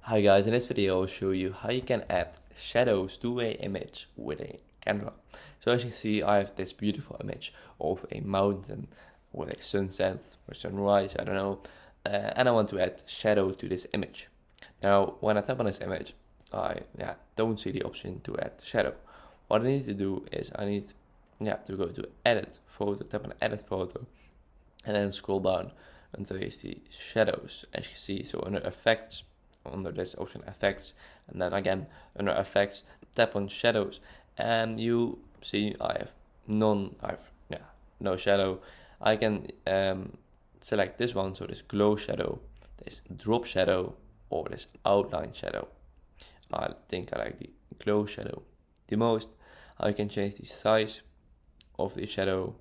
Hi guys, in this video I'll show you how you can add shadows to an image with a Canva. So as you see, I have this beautiful image of a mountain with a sunset or sunrise, I don't know, and I want to add shadow to this image. Now when I tap on this image, I don't see the option to add shadow. What I need to do is I need to go to edit photo, tap on edit photo, and then scroll down until you see shadows, as you see. So under effects, under this option effects, and then again under effects, tap on shadows, and you see I have no shadow. I can select this one, so this glow shadow, this drop shadow, or this outline shadow. I think I like the glow shadow the most. I can change the size of the shadow,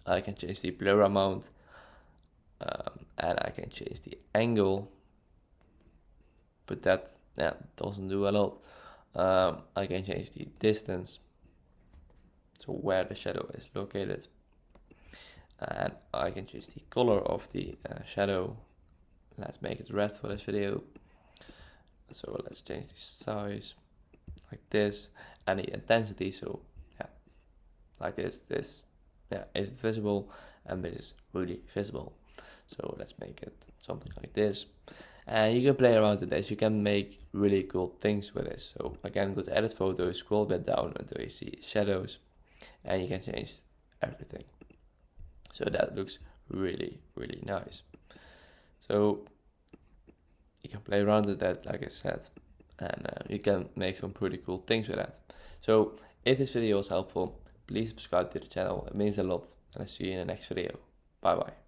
I can change the blur amount, and I can change the angle, but that doesn't do a lot. I can change the distance, so where the shadow is located, and I can change the color of the shadow. Let's make it red for this video, so let's change the size like this, and the intensity, so like this is it visible, and this is really visible. So let's make it something like this. And you can play around with this, you can make really cool things with this. So again, go to edit photos, scroll a bit down until you see shadows, and you can change everything. So that looks really nice. So you can play around with that, like I said, and you can make some pretty cool things with that. So if this video was helpful, please subscribe to the channel, it means a lot, and I'll see you in the next video. Bye bye.